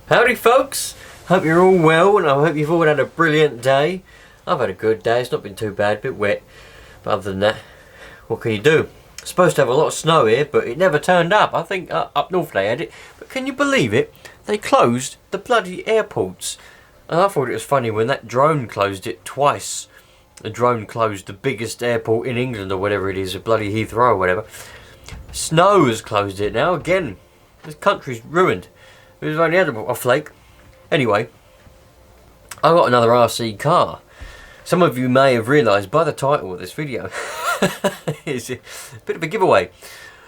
Howdy folks, hope you're all well and I hope you've all had a brilliant day. I've had a good day, it's not been too bad, a bit wet, but other than that, what can you do? Supposed to have a lot of snow here, but it never turned up. I think up north they had it, but can you believe it? They closed the bloody airports. And I thought it was funny when that drone closed it twice. The drone closed the biggest airport in England or whatever it is, a bloody Heathrow or whatever. Snow has closed it now again. This country's ruined. We've only had a flake. Anyway, I got another RC car. Some of you may have realised by the title of this video. It's a bit of a giveaway.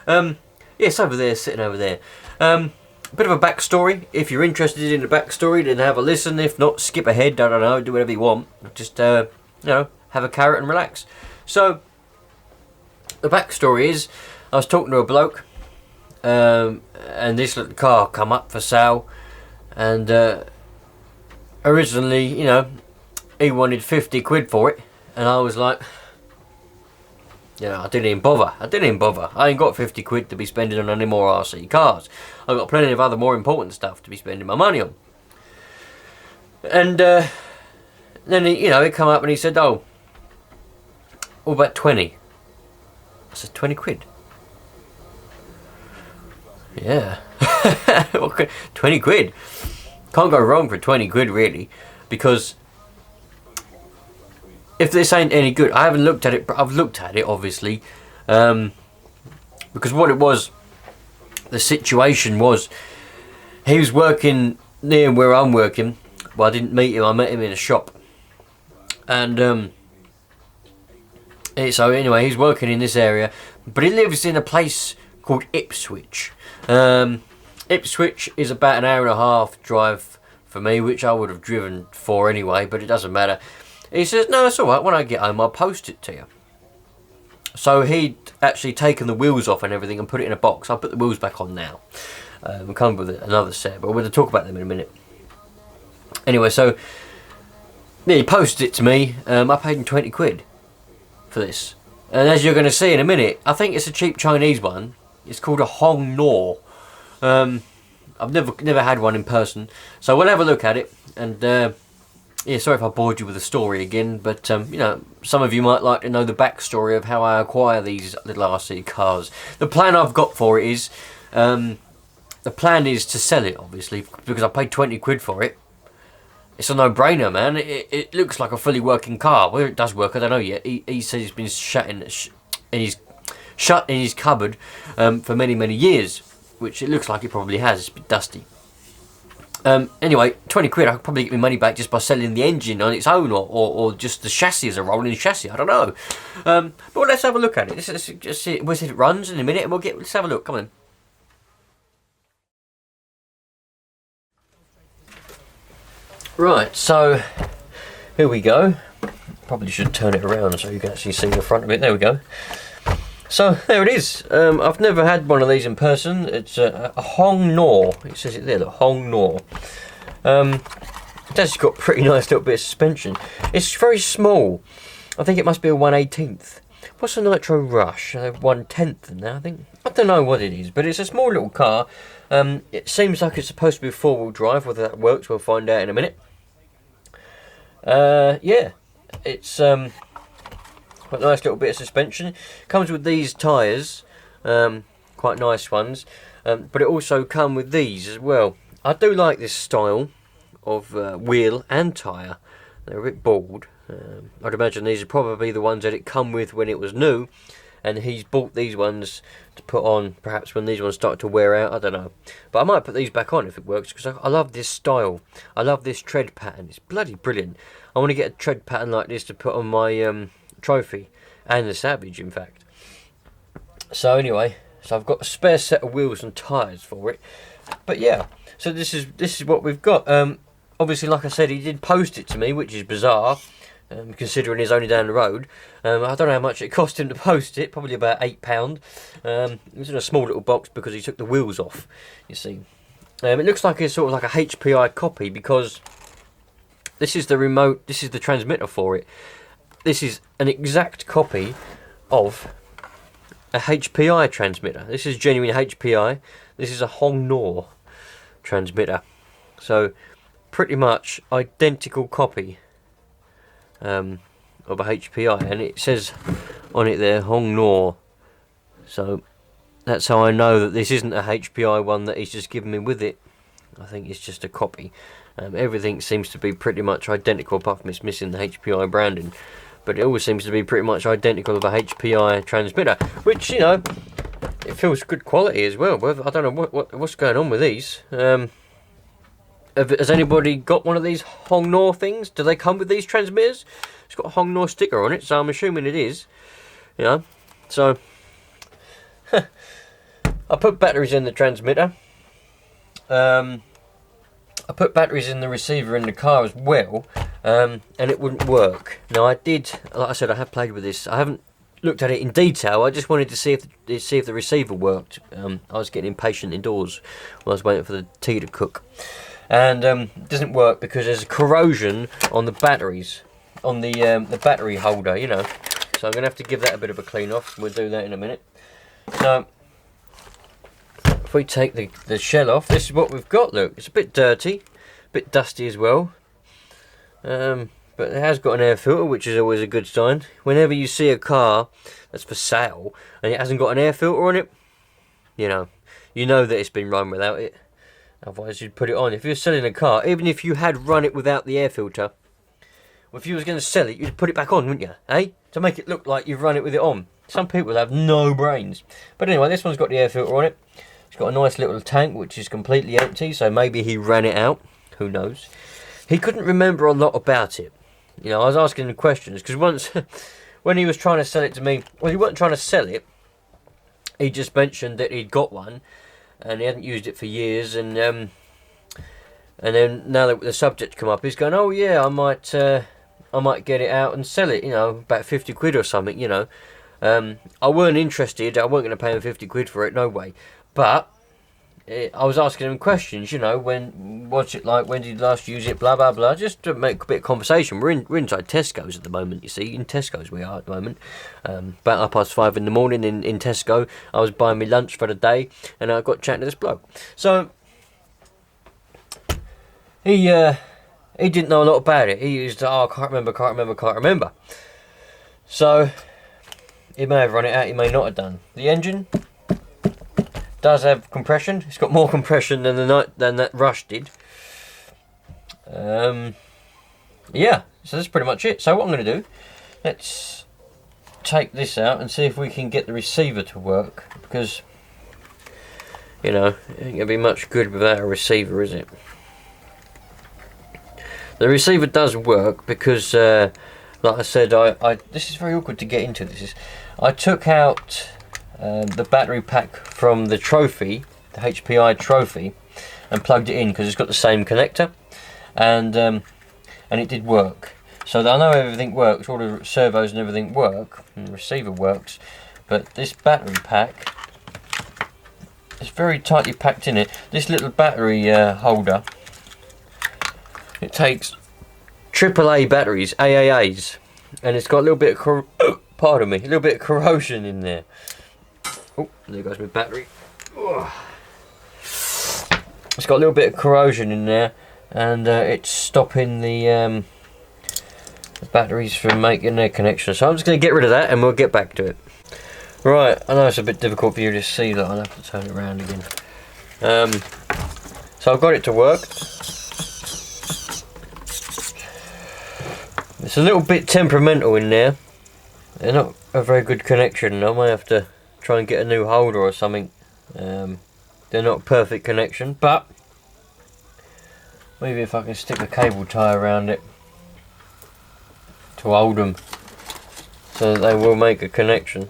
Yes, over there, sitting over there. Bit of a backstory. If you're interested in the backstory, then have a listen. If not, skip ahead. I don't know, do whatever you want. Just, you know, have a carrot and relax. So, the backstory is, I was talking to a bloke. And this little car come up for sale, and originally, you know, he wanted 50 quid for it, and I was like, you know, I didn't even bother. I ain't got 50 quid to be spending on any more RC cars. I've got plenty of other more important stuff to be spending my money on. And then he, you know, he come up and he said, oh, what about 20? I said, 20 quid? Yeah. Okay. 20 quid. Can't go wrong for 20 quid really, because if this ain't any good, I haven't looked at it, but I've looked at it obviously, because what it was, the situation was, he was working near where I'm working. Well, I didn't meet him, I met him in a shop, and so anyway, he's working in this area, but he lives in a place called Ipswich. Ipswich is about an hour and a half drive for me, which I would have driven for anyway, but it doesn't matter. He says, no, it's alright, when I get home I'll post it to you. So he'd actually taken the wheels off and everything and put it in a box. I'll put the wheels back on now. We'll come with another set, but we're going to talk about them in a minute. Anyway, so yeah, he posted it to me. I paid him 20 quid for this. And as you're going to see in a minute, I think it's a cheap Chinese one. It's called a HongNor. I've never had one in person, so we'll have a look at it. And yeah, sorry if I bored you with the story again, but you know, some of you might like to know the backstory of how I acquire these little RC cars. The plan I've got for it is, the plan is to sell it, obviously, because I paid 20 quid for it. It's a no-brainer, man. It looks like a fully working car. Whether it does work, I don't know yet. He says he's been shut in his cupboard for many years, which it looks like it probably has. It's a bit dusty. Anyway, 20 quid, I could probably get my money back just by selling the engine on its own, or just the chassis as a rolling chassis, I don't know. But let's have a look at it. Let's just see, we'll see if it runs in a minute, and let's have a look, come on. Right, so here we go. Probably should turn it around so you can actually see the front of it. There we go. So there it is. I've never had one of these in person. It's a HongNor. It says it there, the HongNor. It's actually got a pretty nice little bit of suspension. It's very small. I think it must be a 1/18. What's a Nitro Rush? 1/10 now, I think. I don't know what it is, but it's a small little car. It seems like it's supposed to be four-wheel drive. Whether that works, we'll find out in a minute. Yeah, it's quite a nice little bit of suspension. Comes with these tyres, quite nice ones, but it also comes with these as well. I do like this style of wheel and tyre. They're a bit bald. I'd imagine these are probably the ones that it come with when it was new, and he's bought these ones to put on perhaps when these ones start to wear out. I don't know, but I might put these back on if it works, because I love this style. I love this tread pattern. It's bloody brilliant. I want to get a tread pattern like this to put on my trophy, and the Savage, in fact. So anyway, so I've got a spare set of wheels and tyres for it. But yeah, so this is what we've got. Obviously, like I said, he did post it to me, which is bizarre, considering he's only down the road. I don't know how much it cost him to post it, probably about £8. It was in a small little box because he took the wheels off, you see. It looks like it's sort of like a HPI copy, because this is the remote, this is the transmitter for it. This is an exact copy of a HPI transmitter. This is genuine HPI. This is a HongNor transmitter. So pretty much identical copy of a HPI, and it says on it there HongNor. So that's how I know that this isn't a HPI one that he's just given me with it. I think it's just a copy. Everything seems to be pretty much identical, apart from it's missing the HPI branding. But it all seems to be pretty much identical of a HPI transmitter, which, you know, it feels good quality as well. I don't know what's going on with these. Has anybody got one of these HongNor things? Do they come with these transmitters? It's got a HongNor sticker on it, so I'm assuming it is. You know, so I put batteries in the transmitter. I put batteries in the receiver in the car as well, and it wouldn't work. Now I did, like I said, I have played with this. I haven't looked at it in detail. I just wanted to see if the receiver worked. I was getting impatient indoors while I was waiting for the tea to cook, and it doesn't work because there's corrosion on the batteries, on the battery holder, you know. So I'm gonna have to give that a bit of a clean off. We'll do that in a minute. So if we take the shell off, this is what we've got. Look, it's a bit dirty, a bit dusty as well, but it has got an air filter, which is always a good sign. Whenever you see a car that's for sale and it hasn't got an air filter on it, you know that it's been run without it. Otherwise you'd put it on. If you're selling a car, even if you had run it without the air filter, if you was going to sell it, you'd put it back on, wouldn't you? Eh? To make it look like you've run it with it on. Some people have no brains. But anyway, this one's got the air filter on it. It's got a nice little tank which is completely empty, so maybe he ran it out. Who knows? He couldn't remember a lot about it. You know, I was asking him questions because once, when he was trying to sell it to me, well, he wasn't trying to sell it. He just mentioned that he'd got one and he hadn't used it for years, and then now that the subject come up, he's going, "Oh yeah, I might get it out and sell it. You know, about 50 quid or something. You know." I weren't interested. I weren't going to pay him 50 quid for it, no way. But I was asking him questions, you know, what's it like, when did you last use it, blah, blah, blah, just to make a bit of conversation. We're inside Tesco's at the moment, you see. In Tesco's we are at the moment. About 5:30 in the morning in Tesco. I was buying me lunch for the day, and I got chatting to this bloke. So he didn't know a lot about it. He used, "Oh, I can't remember. So he may have run it out, he may not have done. The engine does have compression. It's got more compression than that Rush did. Yeah, so that's pretty much it. So what I'm going to do, let's take this out and see if we can get the receiver to work, because, you know, it ain't going to be much good without a receiver, is it? The receiver does work because, like I said, this is very awkward to get into. I took out the battery pack from the Trophy, the HPI Trophy, and plugged it in because it's got the same connector, and it did work. So I know everything works, all the servos and everything work, and the receiver works, but this battery pack is very tightly packed in it. This little battery holder, it takes AAA batteries, AAAs, and it's got a little bit of pardon me, a little bit of corrosion in there. Oh, there goes my battery. Oh. It's got a little bit of corrosion in there, and it's stopping the batteries from making their connection. So I'm just going to get rid of that, and we'll get back to it. Right, I know it's a bit difficult for you to see that. I'll have to turn it around again. So I've got it to work. It's a little bit temperamental in there. They're not a very good connection. I might have to try and get a new holder or something. They're not a perfect connection, but maybe if I can stick a cable tie around it to hold them so that they will make a connection.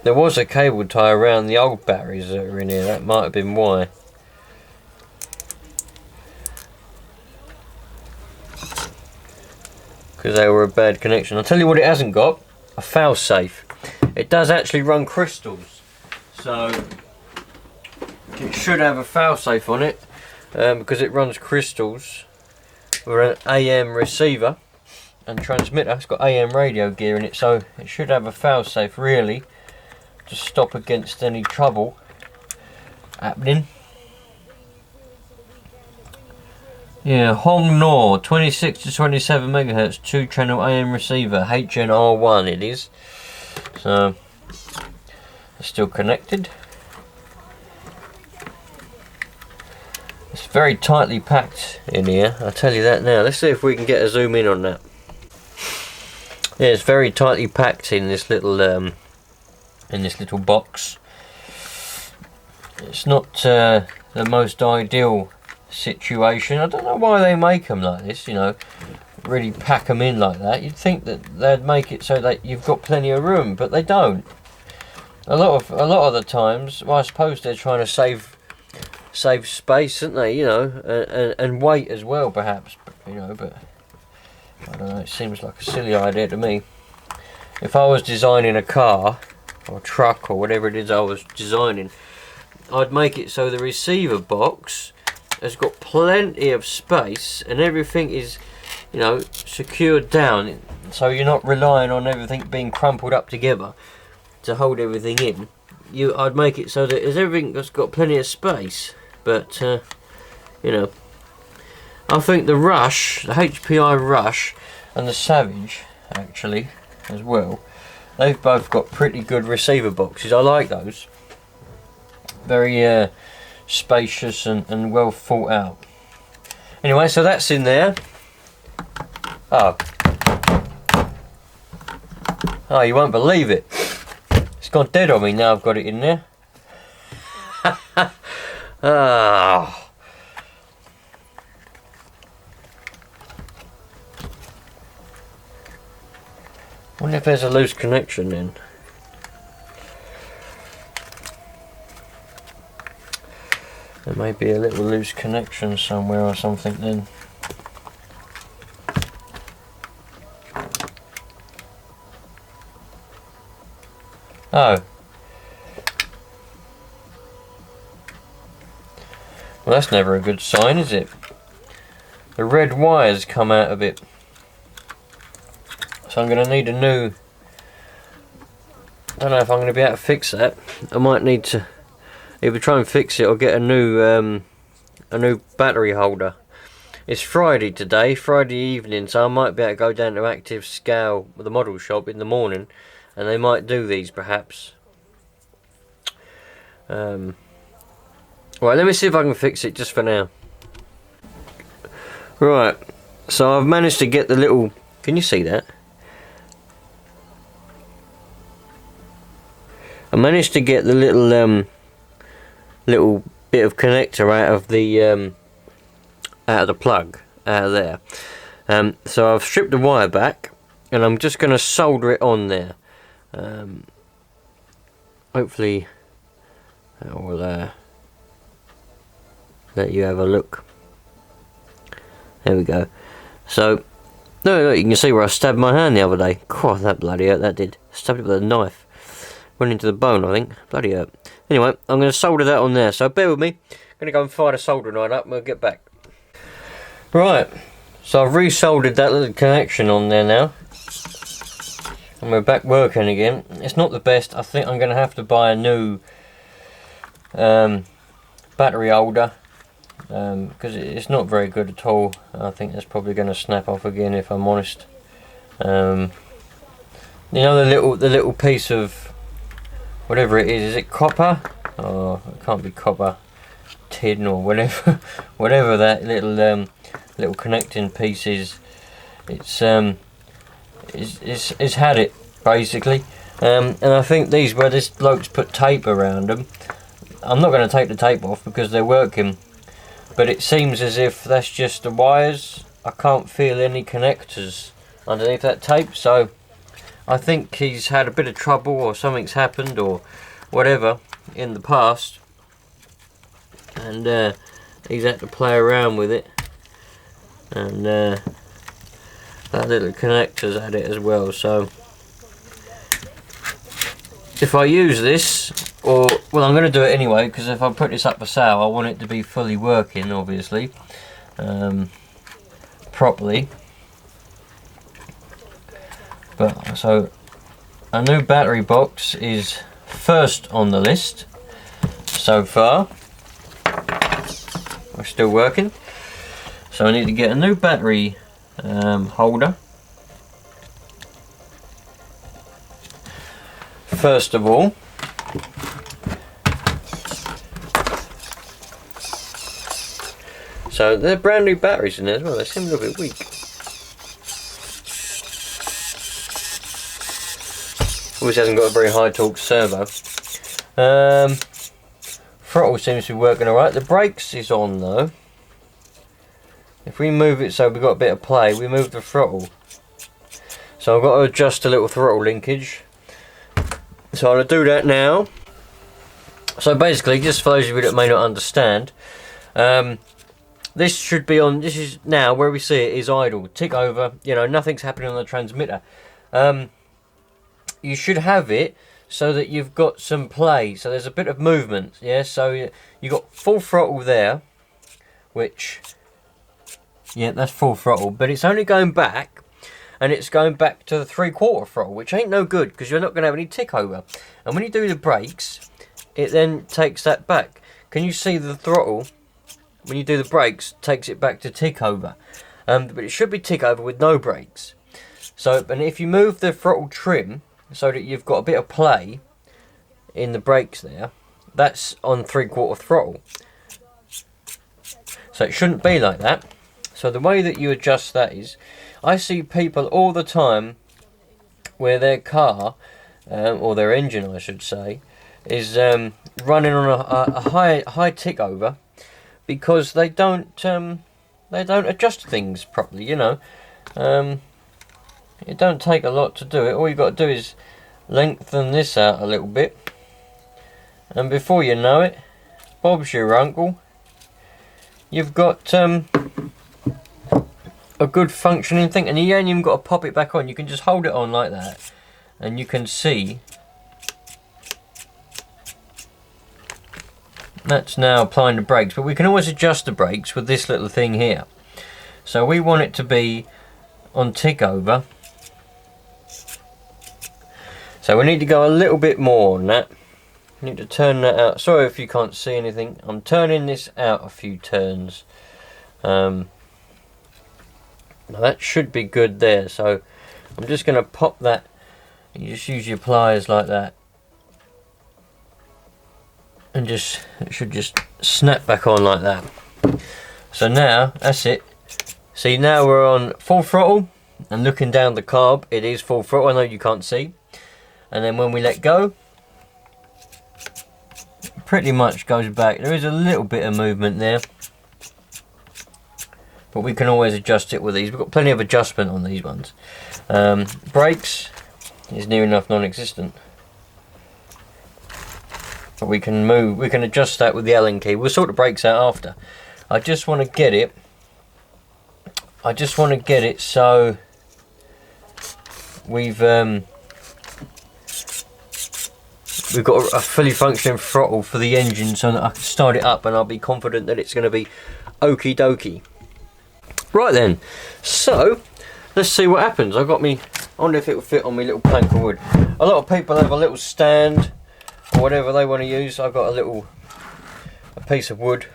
There was a cable tie around the old batteries that are in here. That might have been why. Because they were a bad connection. I'll tell you what it hasn't got. A fail safe. It does actually run crystals. So it should have a fail safe on it. Because it runs crystals. With an AM receiver and transmitter. It's got AM radio gear in it. So it should have a fail safe really. to stop against any trouble happening. Yeah, HongNor 26 to 27 megahertz 2-channel AM receiver, HNR1 it is. So it's still connected. It's very tightly packed in here, I'll tell you that now. Let's see if we can get a zoom in on that. Yeah, it's very tightly packed in this little box. It's not the most ideal situation. I don't know why they make them like this, you know, really pack them in like that. You'd think that they'd make it so that you've got plenty of room, but they don't. A lot of the times, well, I suppose they're trying to save space, aren't they? You know, and weight as well, perhaps. You know, but I don't know. It seems like a silly idea to me. If I was designing a car or truck or whatever it is I was designing, I'd make it so the receiver box has got plenty of space and everything is, you know, secured down, so you're not relying on everything being crumpled up together to hold everything in. I'd make it so that there's everything that's got plenty of space. But you know, I think the Rush, the HPI Rush and the Savage actually as well, they've both got pretty good receiver boxes. I like those. Very spacious and well thought out. Anyway, so that's in there. Oh, you won't believe it. It's gone dead on me now I've got it in there. Ah. Wonder if there's a loose connection then. There may be a little loose connection somewhere or something then. Oh. Well, that's never a good sign, is it? The red wires come out of it. So I'm going to need a new... I don't know if I'm going to be able to fix that. I might need to either try and fix it or get a new battery holder. It's Friday today, Friday evening, so I might be able to go down to Active Scale with the model shop in the morning, and they might do these perhaps. Right, let me see if I can fix it just for now. Right, so I've managed to get the little... Can you see that? I managed to get the little little bit of connector out of the plug out of there. So I've stripped the wire back, and I'm just going to solder it on there. Hopefully that will let you have a look. There we go. So, no, you can see where I stabbed my hand the other day. God, that bloody hurt, that did. Stabbed it with a knife. Went into the bone, I think. Bloody hurt. Anyway, I'm going to solder that on there. So bear with me. I'm going to go and fire the soldering iron up and we'll get back. Right. So I've resoldered that little connection on there now. And we're back working again. It's not the best. I think I'm going to have to buy a new battery holder. Because it's not very good at all. I think that's probably going to snap off again if I'm honest. You know the little piece of whatever it is it copper? Oh, it can't be copper. Tin or whatever. Whatever that little connecting piece is. It's had it basically. And I think these where this bloke's put tape around them. I'm not going to take the tape off because they're working. But it seems as if that's just the wires. I can't feel any connectors underneath that tape, so I think he's had a bit of trouble or something's happened or whatever in the past, and he's had to play around with it, and that little connector's had it as well. So if I use this, well, I'm going to do it anyway, because if I put this up for sale I want it to be fully working, obviously, properly. But so a new battery box is first on the list so far. We're still working. So I need to get a new battery holder. First of all, so they're brand new batteries in there as well. They seem a little bit weak. Obviously hasn't got a very high torque servo. Throttle seems to be working alright. The brakes is on though. If we move it so we've got a bit of play, we move the throttle. So I've got to adjust a little throttle linkage. So I'm going to do that now. So basically, just for those of you that may not understand, this should be on, this is now where we see it is idle, tick over, you know, nothing's happening on the transmitter. You should have it so that you've got some play, so there's a bit of movement, yeah, so you got full throttle there, which, yeah, that's full throttle, but it's only going back, and it's going back to the 3/4 throttle, which ain't no good, because you're not going to have any tick over. And when you do the brakes, it then takes that back. Can you see the throttle, when you do the brakes, takes it back to tick over? But it should be tick over with no brakes. So, and if you move the throttle trim, so that you've got a bit of play in the brakes there, that's on 3/4 throttle. So it shouldn't be like that. So the way that you adjust that is, I see people all the time where their car, or their engine I should say, is running on a high tick over because they don't adjust things properly, you know. It don't take a lot to do it. All you've got to do is lengthen this out a little bit, and before you know it, Bob's your uncle. You've got a good functioning thing, and you ain't even got to pop it back on. You can just hold it on like that, and you can see that's now applying the brakes. But we can always adjust the brakes with this little thing here. So we want it to be on tick over, so we need to go a little bit more on that. We need to turn that out. Sorry if you can't see anything, I'm turning this out a few turns. Now that should be good there, so I'm just going to pop that, and you just use your pliers like that, and just, it should just snap back on like that. So now, that's it. See, now we're on full throttle, and looking down the carb, it is full throttle. I know you can't see. And then when we let go, it pretty much goes back. There is a little bit of movement there, but we can always adjust it with these. We've got plenty of adjustment on these ones. Brakes is near enough non-existent, but we can move, we can adjust that with the Allen key. We'll sort the brakes out after. I just want to get it so we've got a fully functioning throttle for the engine, so that I can start it up and I'll be confident that it's going to be okie dokie. Right then, so let's see what happens. I wonder if it will fit on my little plank of wood. A lot of people have a little stand or whatever they want to use. I've got a piece of wood.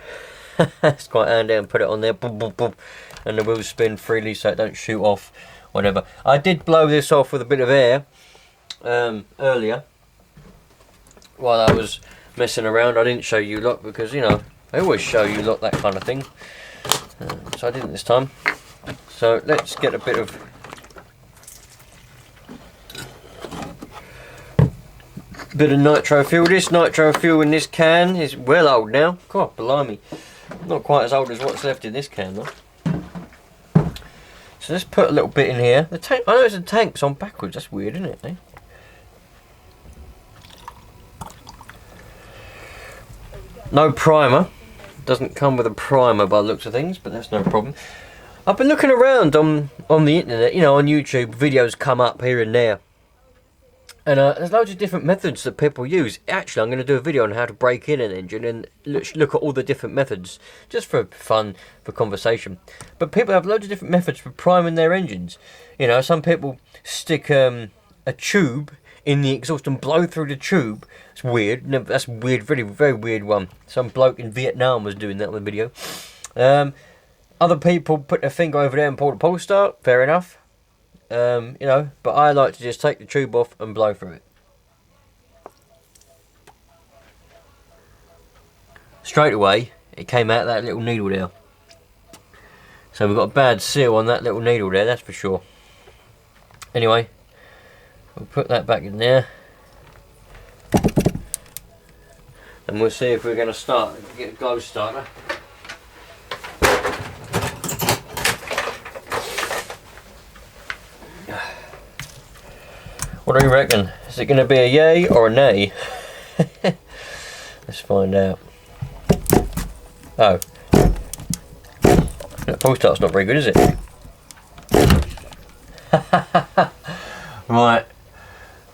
It's quite handy, and put it on there, boom, boom, boom, and the wheels spin freely so it don't shoot off, whatever. I did blow this off with a bit of air earlier while I was messing around. I didn't show you lot because, you know, I always show you lot that kind of thing. So I didn't this time. So let's get a bit of nitro fuel. This nitro fuel in this can is well old now. God blimey. Not quite as old as what's left in this can though. So let's put a little bit in here. The tank, I know the tank's on backwards. That's weird, isn't it? Eh? No primer. Doesn't come with a primer by the looks of things, but that's no problem. I've been looking around on the internet, you know, on YouTube. Videos come up here and there, and there's loads of different methods that people use. Actually, I'm going to do a video on how to break in an engine and look at all the different methods, just for fun, for conversation. But people have loads of different methods for priming their engines. You know, some people stick a tube in the exhaust and blow through the tube. It's weird. That's weird, very, very weird one. Some bloke in Vietnam was doing that on the video. Other people put their finger over there and pull the pull start. Fair enough. You know, but I like to just take the tube off and blow through it. Straight away, it came out that little needle there. So we've got a bad seal on that little needle there, that's for sure. Anyway, we'll put that back in there. And we'll see if we're going to get a glow starter. What do you reckon? Is it going to be a yay or a nay? Let's find out. Oh. That pull start's not very good, is it? Right.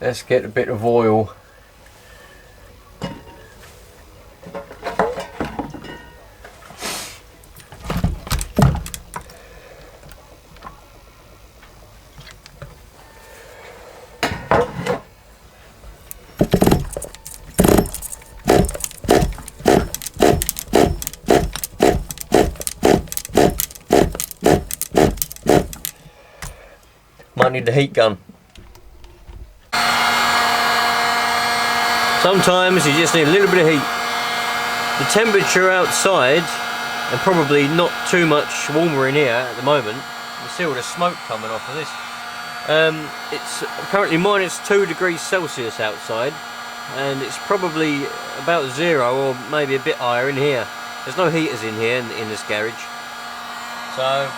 Let's get a bit of oil. Might need the heat gun. Sometimes you just need a little bit of heat. The temperature outside, and probably not too much warmer in here at the moment. You see all the smoke coming off of this. It's currently -2 degrees Celsius outside, and it's probably about 0 or maybe a bit higher in here. There's no heaters in here in this garage, so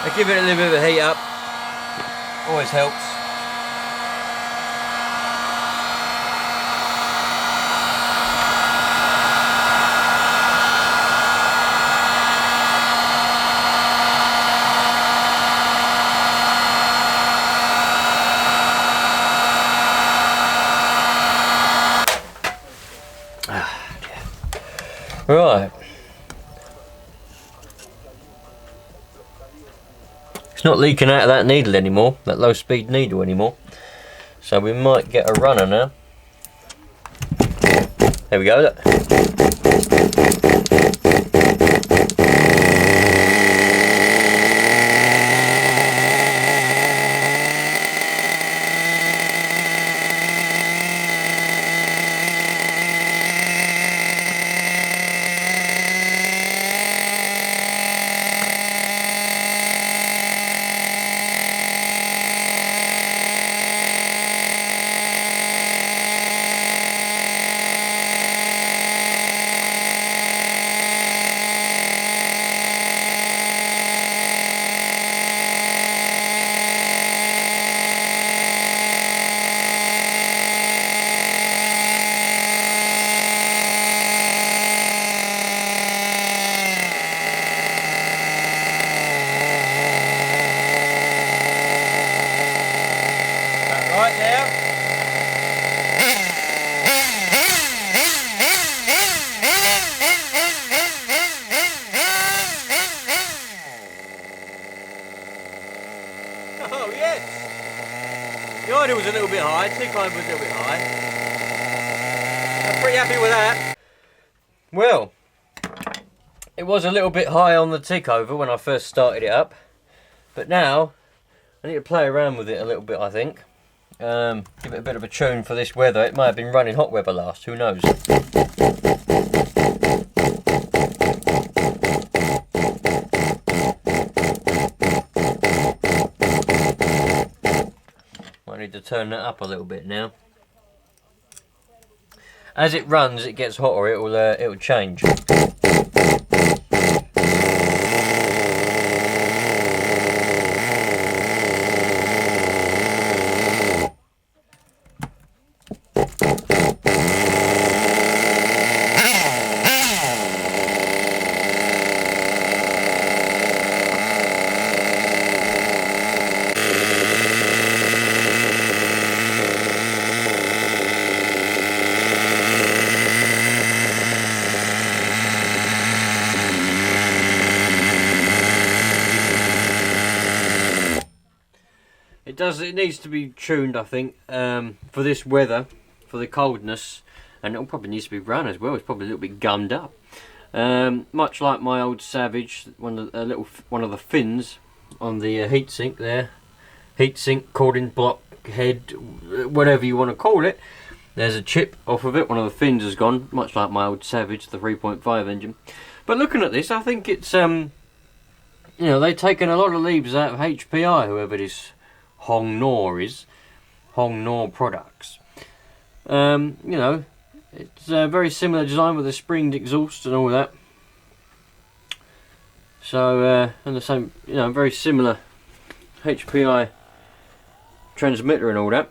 I give it a little bit of a heat up. Always helps. Right. It's not leaking out of that needle anymore, that low speed needle anymore. So we might get a runner now. There we go, look. Oh yes! The idle was a little bit high, T-climb was a little bit high. I'm pretty happy with that. Well, it was a little bit high on the tick over when I first started it up. But now, I need to play around with it a little bit, I think. Give it a bit of a tune for this weather. It might have been running hot weather last, who knows. I need to turn that up a little bit now. As it runs, it gets hotter. It'll change. it needs to be tuned, I think, for this weather, for the coldness, and it'll probably needs to be run as well. It's probably a little bit gummed up, much like my old Savage, one of the fins on the heatsink there, heatsink, cording block, head, whatever you want to call it. There's a chip off of it. One of the fins has gone, much like my old Savage, the 3.5 engine. But looking at this, I think it's you know, they've taken a lot of leaves out of HPI, whoever this HongNor is, HongNor products. You know, it's a very similar design with a springed exhaust and all that. So and the same, you know, very similar HPI transmitter and all that.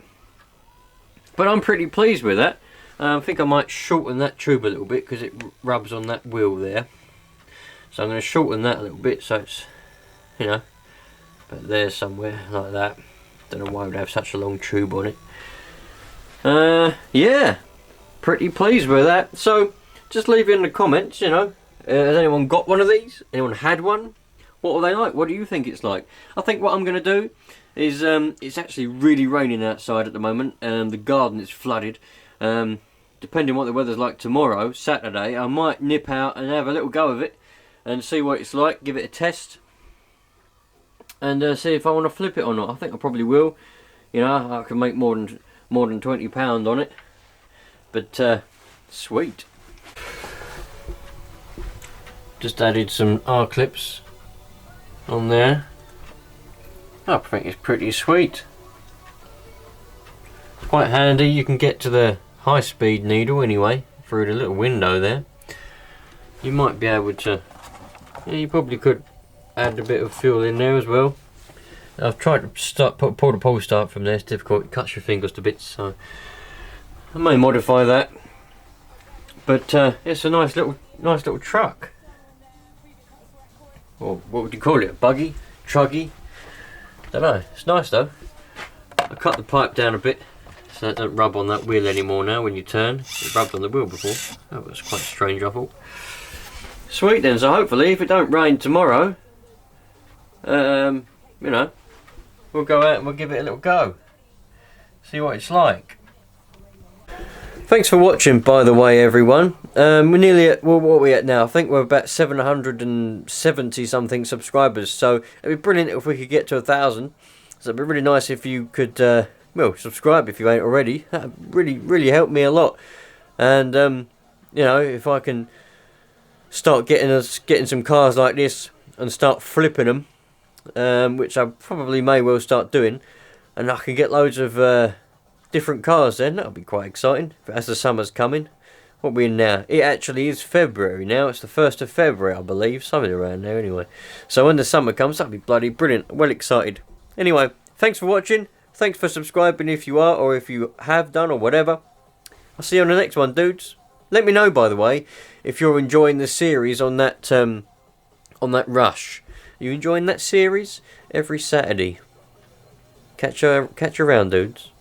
But I'm pretty pleased with that. I think I might shorten that tube a little bit because it rubs on that wheel there. So I'm going to shorten that a little bit so it's, you know, but there somewhere like that. Don't know why I would have such a long tube on it. Yeah, pretty pleased with that. So just leave it in the comments, you know. Has anyone got one of these? Anyone had one? What are they like? What do you think it's like? I think what I'm going to do is, it's actually really raining outside at the moment, and the garden is flooded. Depending on what the weather's like tomorrow, Saturday, I might nip out and have a little go of it and see what it's like, give it a test, and see if I want to flip it or not. I think I probably will. You know, I can make more than £20 on it. But sweet. Just added some R clips on there. I think it's pretty sweet. Quite handy. You can get to the high-speed needle anyway through the little window there. You might be able to. Yeah, you probably could add a bit of fuel in there as well. I've tried to pull the pull start from there. It's difficult. It cuts your fingers to bits, so I may modify that. But it's a nice little truck. Or what would you call it? A buggy? Truggy? Don't know. It's nice though. I cut the pipe down a bit so it don't rub on that wheel anymore now when you turn. It rubbed on the wheel before. That was quite strange, I thought. Sweet then, so hopefully if it don't rain tomorrow, you know, we'll go out and we'll give it a little go. See what it's like. Thanks for watching, by the way, everyone. We're nearly at, well, what are we at now? I think we're about 770 something subscribers, so it'd be brilliant if we could get to 1,000. So it'd be really nice if you could, well, subscribe if you ain't already. That really help me a lot. And you know, if I can start getting some cars like this and start flipping them, which I probably may well start doing, and I can get loads of different cars, then that'll be quite exciting as the summer's coming. What are we in now? It actually is February now. It's the 1st of February, I believe, something around there anyway. So when the summer comes, that'll be bloody brilliant. Well excited. Anyway, thanks for watching. Thanks for subscribing if you are, or if you have done, or whatever. I'll see you on the next one, dudes. Let me know, by the way, if you're enjoying the series on that Rush. Are you enjoying that series? Every Saturday. Catch you around, dudes.